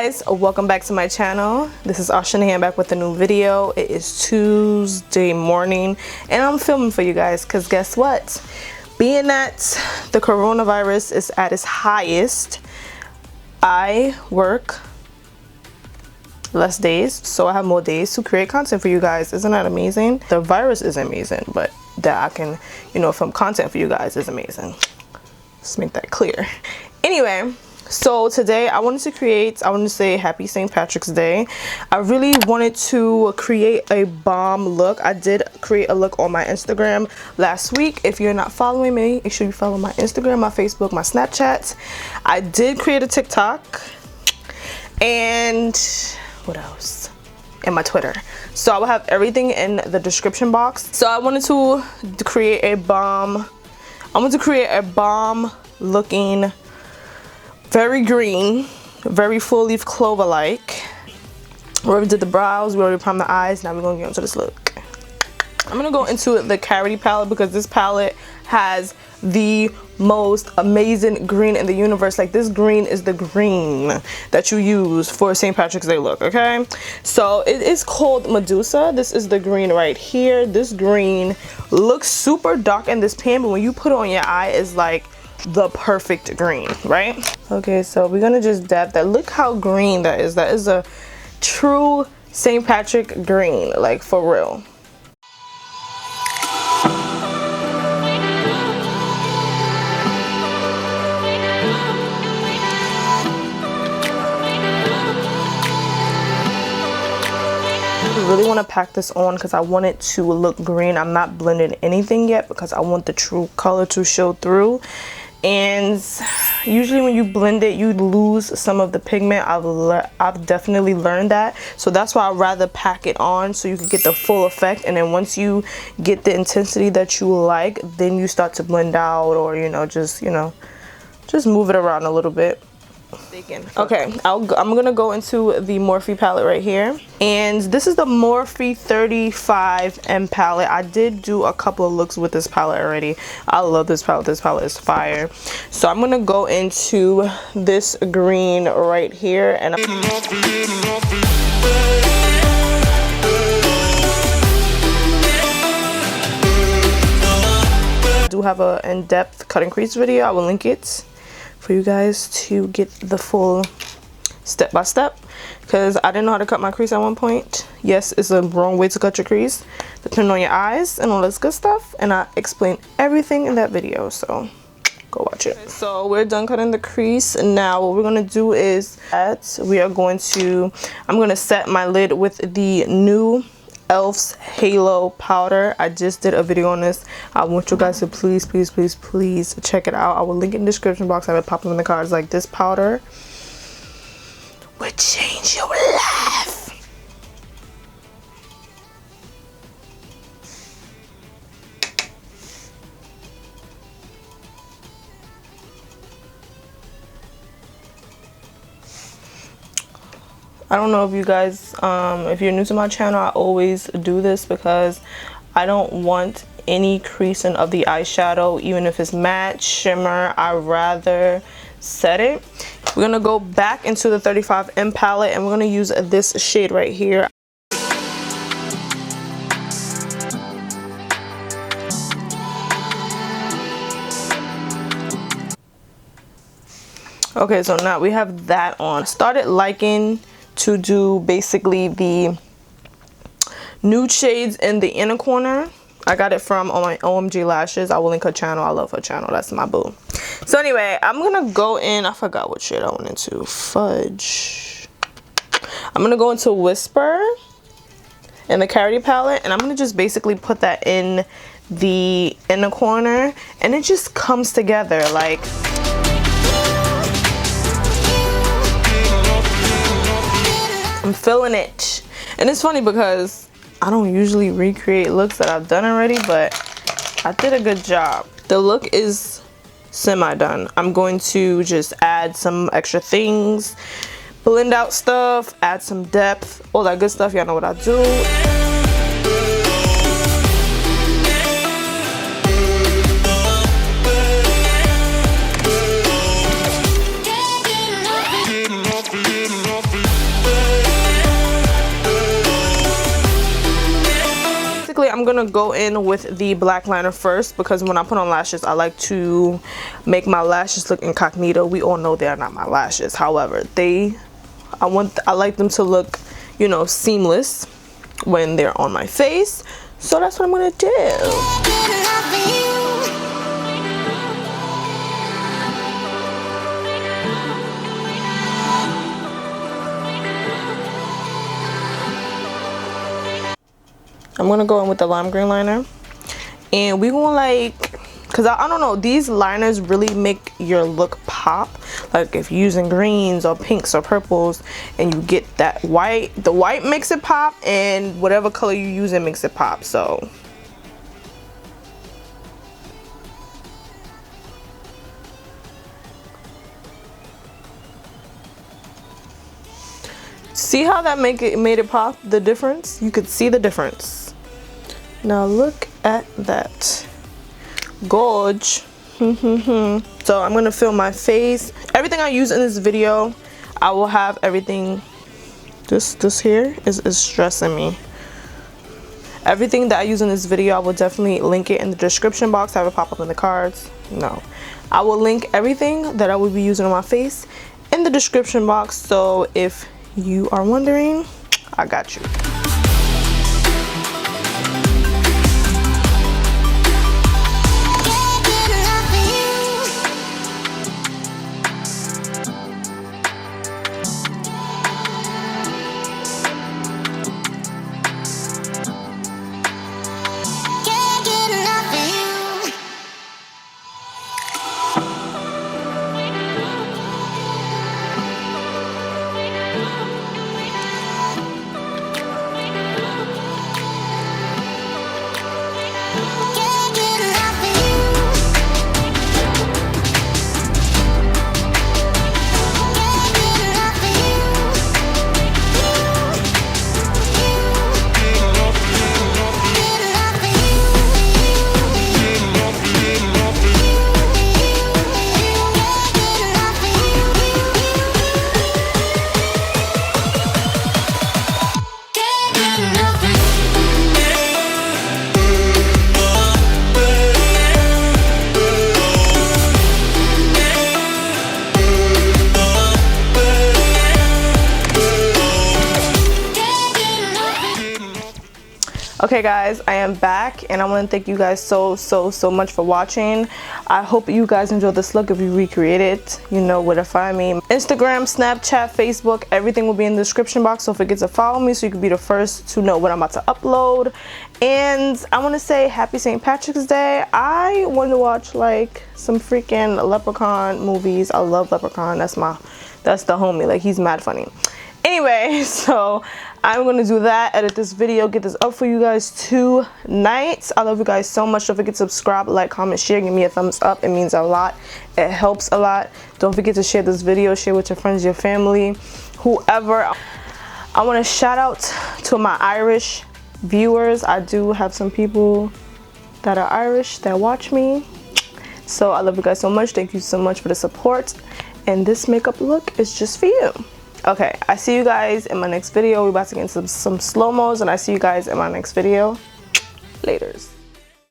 guys, welcome back to my channel. This is Ashanah'M back with a new video. It is Tuesday morning and I'm filming for you guys because guess what? Being that the coronavirus is at its highest, I work less days, so I have more days to create content for you guys. Isn't that amazing? The virus is amazing, but that I can, film content for you guys is amazing. Let's make that clear. Anyway, so today I wanted to say happy St. Patrick's Day. I really wanted to create a bomb look. I did create a look on my Instagram last week. If you're not following me, make sure you follow my Instagram, my Facebook, my Snapchat. I did create a TikTok and what else? And my Twitter. So I will have everything in the description box. So I wanted to create a bomb. I want to create a bomb looking, very green, very full leaf clover like. We already did the brows, we already primed the eyes. Now we're gonna get into this look. I'm gonna go into the Karity palette because this palette has the most amazing green in the universe. Like, this green is the green that you use for a St. Patrick's Day look, okay? So it is called Medusa. This is the green right here. This green looks super dark in this pan, but when you put it on your eye, it's like the perfect green, right? Okay, so we're gonna just dab that. Look how green that is. That is a true St. Patrick green, like for real. I really want to pack this on because I want it to look green. I'm not blending anything yet because I want the true color to show through. And usually when you blend it, you lose some of the pigment. I've definitely learned that. So that's why I'd rather pack it on so you can get the full effect. And then once you get the intensity that you like, then you start to blend out, or just move it around a little bit. Okay, I'm gonna go into the Morphe palette right here, and this is the Morphe 35M palette. I did do a couple of looks with this palette already. I love this palette. This palette is fire. So I'm gonna go into this green right here, and I do have a in-depth cut and crease video. I will link it for you guys to get the full step-by-step, because I didn't know how to cut my crease at one point. Yes, it's a wrong way to cut your crease, depending on your eyes and all this good stuff, and I explained everything in that video, so go watch it. So we're done cutting the crease. Now what we're gonna do is that I'm gonna set my lid with the new Elf's Halo powder. I just did a video on this. I want you guys to please check it out. I will link it in the description box. I will pop them in the cards. Like, this powder would change your life. I don't know if you guys, if you're new to my channel, I always do this because I don't want any creasing of the eyeshadow, even if it's matte, shimmer. I rather set it. We're gonna go back into the 35M palette and we're gonna use this shade right here. Okay, so now we have that on. I started liking to do basically the nude shades in the inner corner. I got it from my OMG lashes. I will link her channel. I love her channel. That's my boo. So anyway, I'm gonna go in, I forgot what shade I went into. Fudge. I'm gonna go into Whisper in the Karity palette, and I'm gonna just basically put that in the inner corner, and it just comes together like. I'm feeling it. And it's funny because I don't usually recreate looks that I've done already, but I did a good job. The look is semi-done. I'm going to just add some extra things, blend out stuff, add some depth, all that good stuff. Y'all know what I do. typically I'm gonna go in with the black liner first, because when I put on lashes, I like to make my lashes look incognito. We all know they're not my lashes. However, I like them to look, you know, seamless when they're on my face. So that's what I'm gonna do. I'm gonna go in with the lime green liner, and we're gonna like, cause I don't know, these liners really make your look pop. Like if you're using greens or pinks or purples and you get that white, the white makes it pop, and whatever color you use, it makes it pop. So see how that made it pop? The difference, you could see the difference. Now look at that. Gorge. So I'm gonna fill my face. Everything I use in this video, I will have everything. This here is stressing me. Everything that I use in this video, I will definitely link it in the description box. Have it pop up in the cards. No, I will link everything that I will be using on my face in the description box. So if you are wondering, I got you. Okay guys, I am back, and I want to thank you guys so much for watching. I hope you guys enjoyed this look. If you recreate it, you know where to find me. Instagram, Snapchat, Facebook, everything will be in the description box. Don't forget to follow me so you can be the first to know what I'm about to upload. And I want to say happy St. Patrick's Day. I want to watch like some freaking Leprechaun movies. I love Leprechaun. That's the homie. Like, he's mad funny. Anyway, so I'm gonna do that, edit this video, get this up for you guys tonight. I love you guys so much. Don't forget to subscribe, like, comment, share, give me a thumbs up. It means a lot. It helps a lot. Don't forget to share this video, share with your friends, your family, whoever. I want to shout out to my Irish viewers. I do have some people that are Irish that watch me, so I love you guys so much. Thank you so much for the support, and this makeup look is just for you. Okay, I see you guys in my next video. We're about to get into some slow-mos, and I see you guys in my next video. Laters.